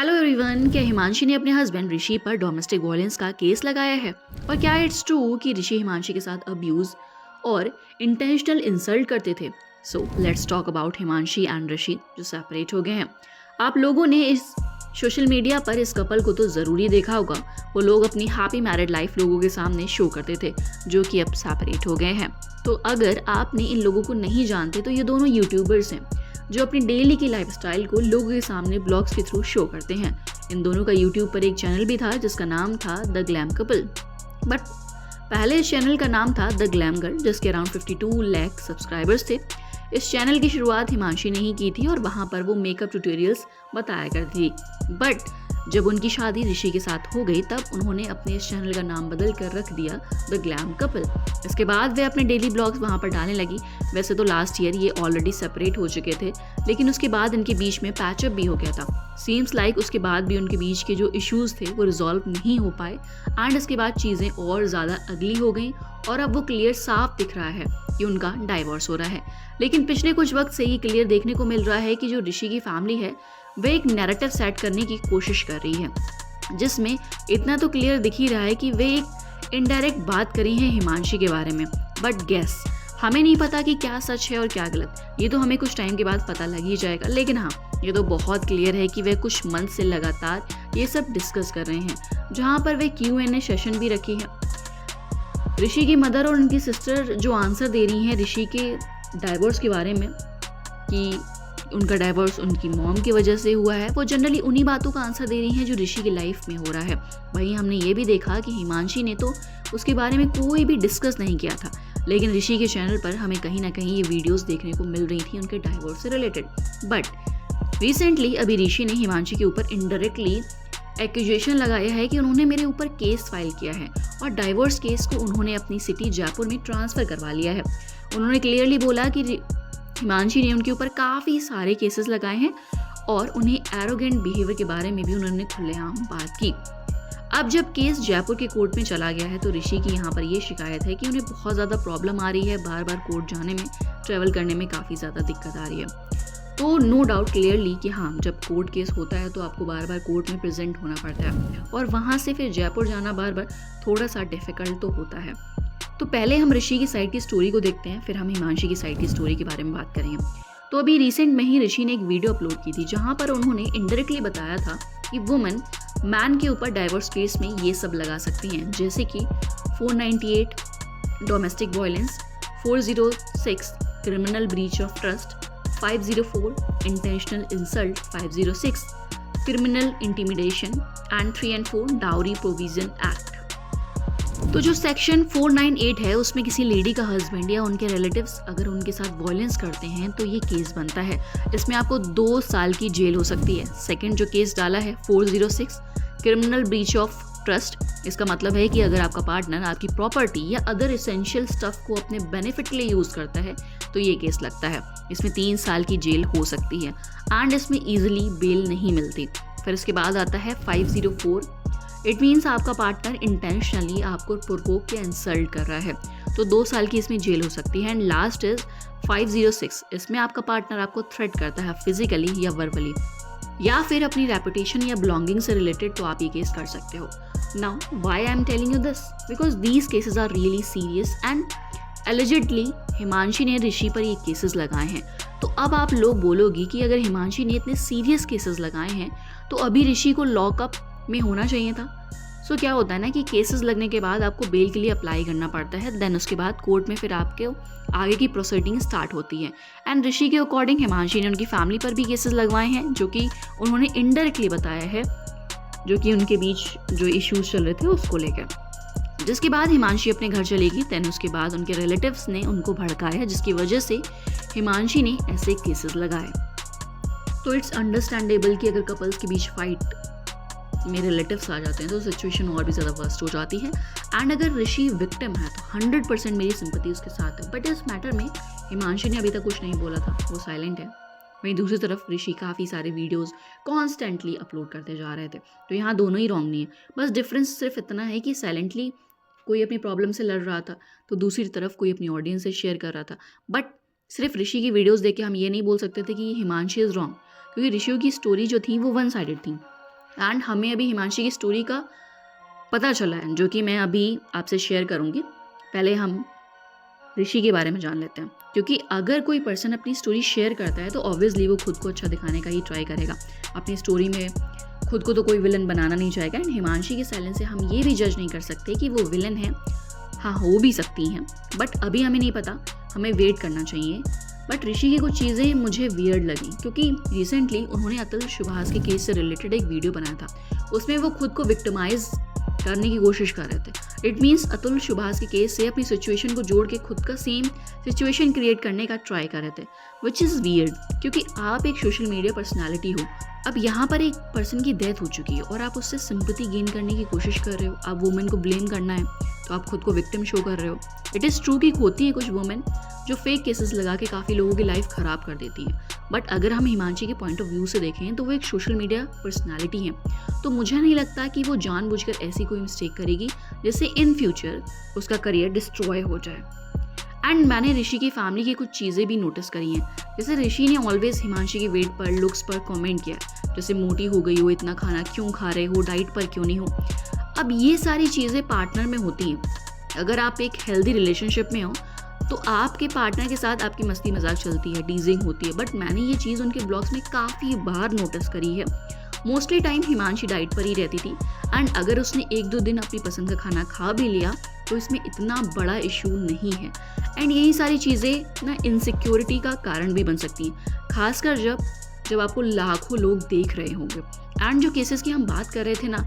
Hello everyone, क्या हिमांशी ने अपने हस्बैंड ऋषि पर डोमेस्टिक वायलेंस का केस लगाया है? और क्या इट्स ट्रू कि ऋषि हिमांशी के साथ अब्यूज और इंटेंशनल इंसल्ट करते थे? So let's talk about Himanshi and Rishi जो सेपरेट हो गए हैं। आप लोगों ने इस सोशल मीडिया पर इस कपल को तो ज़रूरी देखा होगा। वो लोग अपनी हैप्पी मैरिड लाइफ लोगों के सामने शो करते थे, जो कि अब सेपरेट हो गए हैं। तो अगर आपने इन लोगों को नहीं जानते तो ये दोनों यूट्यूबर्स हैं जो अपनी डेली की लाइफस्टाइल को लोगों के सामने ब्लॉग्स के थ्रू शो करते हैं। इन दोनों का यूट्यूब पर एक चैनल भी था जिसका नाम था द ग्लैम कपल, बट पहले इस चैनल का नाम था द ग्लैम गर्ल, जिसके अराउंड 52 लाख सब्सक्राइबर्स थे। इस चैनल की शुरुआत हिमांशी ने ही की थी और वहाँ पर वो मेकअप ट्यूटोरियल्स बताया करती थी। बट जब उनकी शादी ऋषि के साथ हो गई तब उन्होंने अपने इस चैनल का नाम बदल कर रख दिया द ग्लैम कपल। इसके बाद वे अपने डेली ब्लॉग्स वहाँ पर डालने लगी। वैसे तो लास्ट ईयर ये ऑलरेडी सेपरेट हो चुके थे, लेकिन उसके बाद इनके बीच में पैचअप भी हो गया था। सीम्स लाइक उसके बाद भी उनके बीच के जो इश्यूज थे वो रिजॉल्व नहीं हो पाए एंड इसके बाद चीज़ें और ज़्यादा अगली हो गई और अब वो क्लियर साफ दिख रहा है कि उनका डाइवोर्स हो रहा है। लेकिन पिछले कुछ वक्त से ये क्लियर देखने को मिल रहा है कि जो ऋषि की फैमिली है वह एक नैरेटिव सेट करने की कोशिश कर रही है, जिसमें इतना तो क्लियर दिख ही रहा है कि वे एक इनडायरेक्ट बात करी है हिमांशी के बारे में। बट गेस, हमें नहीं पता कि क्या सच है और क्या गलत, ये तो हमें कुछ टाइम के बाद पता लग ही जाएगा। लेकिन हाँ, ये तो बहुत क्लियर है कि वे कुछ मंथ से लगातार ये सब डिस्कस कर रहे हैं, जहाँ पर वे Q&A सेशन भी रखी है। ऋषि की मदर और उनकी सिस्टर जो आंसर दे रही हैं ऋषि के डाइवोर्स के बारे में कि उनका डाइवोर्स उनकी मॉम की वजह से हुआ है, वो जनरली उन्हीं बातों का आंसर दे रही हैं जो ऋषि की लाइफ में हो रहा है। वहीं हमने ये भी देखा कि हिमांशी ने तो उसके बारे में कोई भी डिस्कस नहीं किया था, लेकिन ऋषि के चैनल पर हमें कहीं ना कहीं ये वीडियोस देखने को मिल रही थी उनके डाइवोर्स से रिलेटेड। बट रिसेंटली अभी ऋषि ने हिमांशी के ऊपर इनडायरेक्टली एक्यूजेशन लगाया है कि उन्होंने मेरे ऊपर केस फाइल किया है और डाइवोर्स केस को उन्होंने अपनी सिटी जयपुर में ट्रांसफ़र करवा लिया है। उन्होंने क्लियरली बोला कि हिमांशी ने उनके ऊपर काफ़ी सारे केसेस लगाए हैं और उन्हें एरोगेंट बिहेवियर के बारे में भी उन्होंने खुलेआम बात की। अब जब केस जयपुर के कोर्ट में चला गया है तो ऋषि की यहाँ पर ये शिकायत है कि उन्हें बहुत ज़्यादा प्रॉब्लम आ रही है, बार बार कोर्ट जाने में, ट्रैवल करने में काफ़ी ज़्यादा दिक्कत आ रही है। तो नो डाउट क्लियरली कि हाँ, जब कोर्ट केस होता है तो आपको बार बार कोर्ट में प्रेजेंट होना पड़ता है और वहाँ से फिर जयपुर जाना बार बार थोड़ा सा डिफ़िकल्ट तो होता है। तो पहले हम ऋषि की साइड की स्टोरी को देखते हैं, फिर हम हिमांशी की साइड की स्टोरी के बारे में बात करेंगे। तो अभी रिसेंट में ही ऋषि ने एक वीडियो अपलोड की थी जहाँ पर उन्होंने इनडायरेक्टली बताया था कि वुमन मैन के ऊपर डाइवोर्स केस में ये सब लगा सकती हैं, जैसे कि 498 domestic violence, 406 criminal breach of trust, 504 intentional insult, 506 criminal intimidation and 3 and 4 dowry provision act. तो जो सेक्शन 498 है उसमें किसी लेडी का हस्बैंड या उनके रिलेटिव्स अगर उनके साथ वायलेंस करते हैं तो ये केस बनता है। इसमें आपको 2 साल की जेल हो सकती है। सेकंड जो केस डाला है 406 क्रिमिनल ब्रीच ऑफ ट्रस्ट, इसका मतलब है कि अगर आपका पार्टनर आपकी प्रॉपर्टी या अदर एसेंशियल स्टफ को अपने बेनिफिट के लिए यूज़ करता है तो ये केस लगता है। इसमें 3 साल की जेल हो सकती है एंड इसमें ईजिली बेल नहीं मिलती। फिर इसके बाद आता है 504, इट मीन्स आपका पार्टनर इंटेंशनली आपको प्रोवोक या इंसल्ट कर रहा है, तो 2 साल की इसमें जेल हो सकती है। एंड लास्ट इज 506, इसमें आपका पार्टनर आपको थ्रेट करता है फिजिकली या वर्बली या फिर अपनी रेपुटेशन या बिलोंगिंग से रिलेटेड, तो आप ये केस कर सकते हो। Now why I am telling you this, because these cases are really serious and allegedly Himanshi ने ऋषि पर ये केसेस लगाए हैं। तो अब आप लोग बोलोगी कि अगर हिमांशी ने इतने सीरियस केसेस लगाए हैं तो अभी ऋषि को लॉकअप में होना चाहिए था। सो क्या होता है ना कि केसेस लगने के बाद आपको बेल के लिए अप्लाई करना पड़ता है, देन उसके बाद कोर्ट में फिर आपके आगे की प्रोसीडिंग स्टार्ट होती है। एंड ऋषि के अकॉर्डिंग हिमांशी ने उनकी फैमिली पर भी केसेस लगवाए हैं जो कि उन्होंने इनडायरेक्टली बताया है, जो कि उनके बीच जो इश्यूज चल रहे थे उसको लेकर। जिसके बाद हिमांशी अपने घर चलेगी, देन उसके बाद उनके रिलेटिव्स ने उनको भड़काया जिसकी वजह से हिमांशी ने ऐसे केसेस लगाए। तो इट्स अंडरस्टैंडेबल कि अगर कपल्स के बीच फाइट में रिलेटिव्स आ जाते हैं तो सिचुएशन और भी ज़्यादा वर्स्ट हो जाती है। एंड अगर ऋषि विक्टिम है तो 100% मेरी सिंपैथी उसके साथ है। बट इस मैटर में हिमांशी ने अभी तक कुछ नहीं बोला था, वो साइलेंट है। वहीं दूसरी तरफ ऋषि काफ़ी सारे वीडियोस कॉन्स्टेंटली अपलोड करते जा रहे थे, तो यहाँ दोनों ही रॉन्ग नहीं है। बस डिफरेंस सिर्फ इतना है कि साइलेंटली कोई अपनी प्रॉब्लम से लड़ रहा था तो दूसरी तरफ कोई अपनी ऑडियंस से शेयर कर रहा था। बट सिर्फ ऋषि की वीडियोस देख के हम ये नहीं बोल सकते थे कि हिमांशी इज़ रॉन्ग, क्योंकि ऋषियों की स्टोरी जो थी वो वन साइडेड थी। एंड हमें अभी हिमांशी की स्टोरी का पता चला है, जो कि मैं अभी आपसे शेयर करूँगी। पहले हम ऋषि के बारे में जान लेते हैं, क्योंकि अगर कोई पर्सन अपनी स्टोरी शेयर करता है तो ऑब्वियसली वो खुद को अच्छा दिखाने का ही ट्राई करेगा। अपनी स्टोरी में खुद को तो कोई विलन बनाना नहीं चाहेगा। एंड हिमांशी के साइलेंस से हम ये भी जज नहीं कर सकते कि वो विलन है। हाँ, हो भी सकती हैं, बट अभी हमें नहीं पता, हमें वेट करना चाहिए। बट ऋषि की कुछ चीज़ें मुझे वियर्ड लगी, क्योंकि रिसेंटली उन्होंने अतुल सुभाष के केस से रिलेटेड एक वीडियो बनाया था। उसमें वो खुद को विक्टिमाइज करने की कोशिश कर रहे थे। इट मीन्स अतुल सुभाष के केस से अपनी सिचुएशन को जोड़ के खुद का सेम सिचुएशन क्रिएट करने का ट्राई कर रहे थे, विच इज़ वियर्ड, क्योंकि आप एक सोशल मीडिया पर्सनालिटी हो। अब यहाँ पर एक पर्सन की डेथ हो चुकी है और आप उससे सिंपैथी गेन करने की कोशिश कर रहे हो। आप वुमेन को ब्लेम करना है तो आप खुद को विक्टिम शो कर रहे हो। इट इज़ ट्रू कि होती है कुछ वुमेन जो फेक केसेस लगा के काफ़ी लोगों की लाइफ ख़राब कर देती है, बट अगर हम हिमांशी के पॉइंट ऑफ व्यू से देखें तो वो एक सोशल मीडिया पर्सनालिटी है। तो मुझे नहीं लगता कि वो जानबूझकर ऐसी कोई मिस्टेक करेगी जिससे इन फ्यूचर उसका करियर डिस्ट्रॉय हो जाए। एंड मैंने ऋषि की फैमिली की कुछ चीज़ें भी नोटिस करी हैं। जैसे ऋषि ने ऑलवेज हिमांशी के वेट पर, लुक्स पर कमेंट किया, जैसे मोटी हो गई हो, इतना खाना क्यों खा रहे हो, डाइट पर क्यों नहीं हो। अब ये सारी चीज़ें पार्टनर में होती हैं। अगर आप एक हेल्दी रिलेशनशिप में हो तो आपके पार्टनर के साथ आपकी मस्ती मजाक चलती है, टीजिंग होती है, बट मैंने ये चीज़ उनके ब्लॉग्स में काफ़ी बार नोटिस करी है। मोस्टली टाइम हिमांशी डाइट पर ही रहती थी, एंड अगर उसने 1-2 दिन अपनी पसंद का खाना खा भी लिया तो इसमें इतना बड़ा इशू नहीं है। एंड यही सारी चीज़ें ना इनसिक्योरिटी का कारण भी बन सकती हैं, खासकर जब आपको लाखों लोग देख रहे होंगे। एंड जो केसेस की हम बात कर रहे थे ना,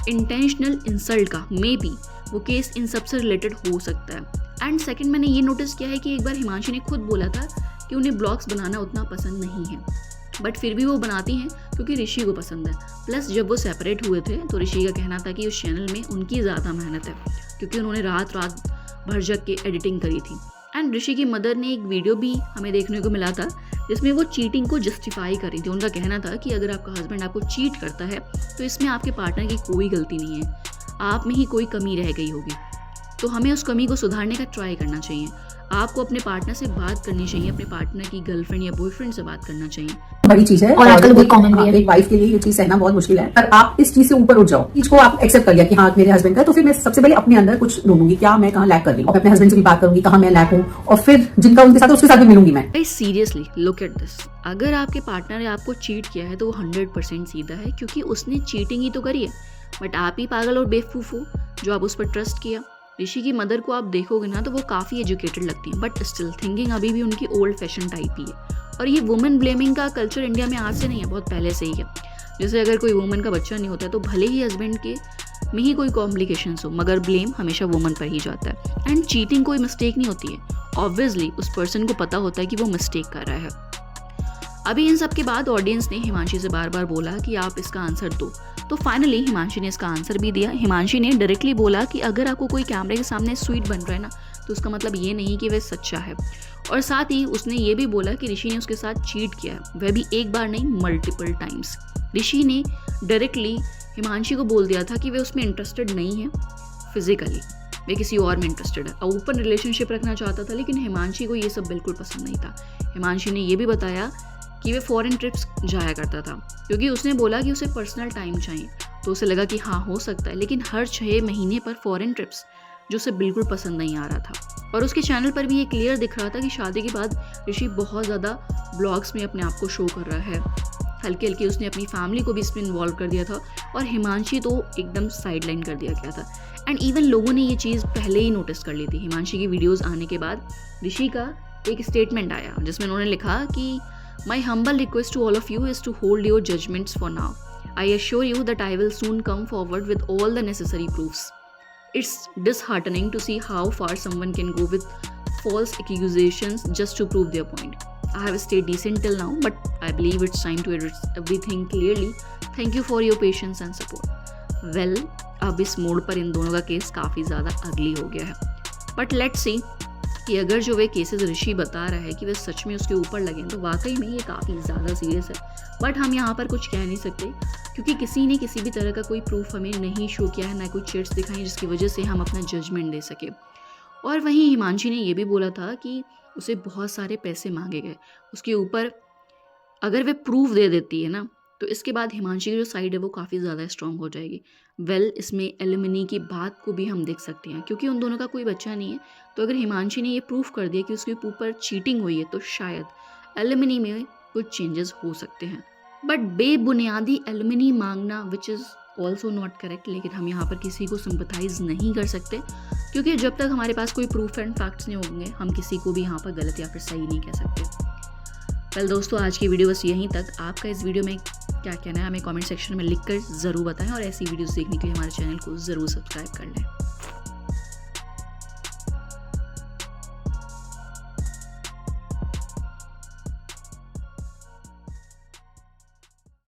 इंटेंशनल इंसल्ट का, मे बी वो केस इन सब से रिलेटेड हो सकता है। एंड सेकंड, मैंने ये नोटिस किया है कि एक बार हिमांशी ने खुद बोला था कि उन्हें ब्लॉग्स बनाना उतना पसंद नहीं है, बट फिर भी वो बनाती हैं क्योंकि ऋषि को पसंद है। प्लस जब वो सेपरेट हुए थे तो ऋषि का कहना था कि उस चैनल में उनकी ज़्यादा मेहनत है, क्योंकि उन्होंने रात भर जग के एडिटिंग करी थी। एंड ऋषि की मदर ने एक वीडियो भी हमें देखने को मिला था जिसमें वो चीटिंग को जस्टिफाई कर रही थी। उनका कहना था कि अगर आपका हस्बैंड आपको चीट करता है तो इसमें आपके पार्टनर की कोई गलती नहीं है, आप में ही कोई कमी रह गई होगी। तो हमें उस कमी को सुधारने का ट्राई करना चाहिए। आपको अपने पार्टनर से बात करनी चाहिए, अपने पार्टनर की गर्लफ्रेंड या बॉयफ्रेंड से बात करना चाहिए। बड़ी चीज है और आजकल बहुत कॉमन भी है। एक वाइफ के लिए ये चीज सहना बहुत मुश्किल है, पर आप इस चीज से ऊपर उठ जाओ, चीज को आप एक्सेप्ट कर लिया कि हाँ मेरे हस्बैंड का, तो फिर मैं सबसे पहले अपने अंदर कुछ ढूंढूंगी, क्या मैं कहाँ लैक कर रही हूँ, अपने हस्बैंड से भी बात करूंगी कहाँ मैं लैक हूँ, और फिर जिनका उनके साथ है, उसके साथ भी मिलूंगी मैं। भाई सीरियसली लुक एट दिस, अगर आपके पार्टनर ने आपको चीट किया है तो वो 100% सीधा है, क्योंकि उसने चीटिंग ही तो करी है। बट आप ही पागल और बेवकूफ़ हो जो आप उस पर ट्रस्ट किया। ऋषि की मदर को आप देखोगे ना तो वो काफ़ी एजुकेटेड लगती हैं, बट स्टिल थिंकिंग अभी भी उनकी ओल्ड फैशन टाइप ही है। और ये वुमेन ब्लेमिंग का कल्चर इंडिया में आज से नहीं है, बहुत पहले से ही है। जैसे अगर कोई वुमेन का बच्चा नहीं होता है तो भले ही हस्बैंड के में ही कोई कॉम्प्लिकेशंस हो, मगर ब्लेम हमेशा वुमन पर ही जाता है। एंड चीटिंग कोई मिस्टेक नहीं होती है, ऑब्वियसली उस पर्सन को पता होता है कि वो मिस्टेक कर रहा है। अभी इन सब के बाद ऑडियंस ने हिमांशी से बार बार बोला कि आप इसका आंसर दो, तो फाइनली हिमांशी ने इसका आंसर भी दिया। हिमांशी ने डायरेक्टली बोला कि अगर आपको कोई कैमरे के सामने स्वीट बन रहा है ना, तो उसका मतलब ये नहीं कि वह सच्चा है। और साथ ही उसने ये भी बोला कि ऋषि ने उसके साथ चीट किया है, वह भी एक बार नहीं मल्टीपल टाइम्स। ऋषि ने डायरेक्टली हिमांशी को बोल दिया था कि वह उसमें इंटरेस्टेड नहीं है फिजिकली, वे किसी और में इंटरेस्टेड है, ओपन रिलेशनशिप रखना चाहता था। लेकिन हिमांशी को ये सब बिल्कुल पसंद नहीं था। हिमांशी ने ये भी बताया कि वे फॉरेन ट्रिप्स जाया करता था, क्योंकि उसने बोला कि उसे पर्सनल टाइम चाहिए। तो उसे लगा कि हाँ हो सकता है, लेकिन हर 6 महीने पर फॉरेन ट्रिप्स, जो उसे बिल्कुल पसंद नहीं आ रहा था। और उसके चैनल पर भी ये क्लियर दिख रहा था कि शादी के बाद ऋषि बहुत ज़्यादा ब्लॉग्स में अपने आप को शो कर रहा है। हल्के हल्के उसने अपनी फैमिली को भी इसमें इन्वॉल्व कर दिया था, और हिमांशी तो एकदम साइडलाइन कर दिया गया था। एंड इवन लोगों ने ये चीज़ पहले ही नोटिस कर ली थी। हिमांशी की वीडियोज़ आने के बाद ऋषि का एक स्टेटमेंट आया जिसमें उन्होंने लिखा कि My humble request to all of you is to hold your judgments for now. I assure you that I will soon come forward with all the necessary proofs. It's disheartening to see how far someone can go with false accusations just to prove their point. I have stayed decent till now, but I believe it's time to address everything clearly. Thank you for your patience and support. Well, अब इस mode पर इन दोनों का case काफ़ी ज़्यादा अगली हो गया है। But let's see कि अगर जो वे केसेस ऋषि बता रहा है कि वे सच में उसके ऊपर लगें तो वाकई में ये काफ़ी ज़्यादा सीरियस है। बट हम यहाँ पर कुछ कह नहीं सकते, क्योंकि किसी ने किसी भी तरह का कोई प्रूफ हमें नहीं शो किया है, ना कोई चैट्स दिखाई जिसकी वजह से हम अपना जजमेंट दे सके। और वहीं हिमांशी ने ये भी बोला था कि उसे बहुत सारे पैसे मांगे गए उसके ऊपर। अगर वे प्रूफ दे देती है ना तो इसके बाद हिमांशी की जो साइड है वो काफ़ी ज़्यादा स्ट्रांग हो जाएगी। इसमें एलिमनी की बात को भी हम देख सकते हैं, क्योंकि उन दोनों का कोई बच्चा नहीं है। तो अगर हिमांशी ने ये प्रूफ कर दिया कि उसके ऊपर चीटिंग हुई है, तो शायद एलिमनी में कुछ चेंजेस हो सकते हैं। बट बेबुनियादी एलिमनी मांगना which is also not correct, लेकिन हम यहाँ पर किसी को सिंपथाइज नहीं कर सकते, क्योंकि जब तक हमारे पास कोई प्रूफ एंड फैक्ट्स नहीं होंगे हम किसी को भी यहाँ पर गलत या फिर सही नहीं कह सकते। वेल दोस्तों, आज की वीडियो बस यहीं तक। आपका इस वीडियो में क्या कहना है हमें कमेंट सेक्शन में लिखकर ज़रूर बताएं, और ऐसी वीडियोस देखने के लिए हमारे चैनल को ज़रूर सब्सक्राइब कर लें।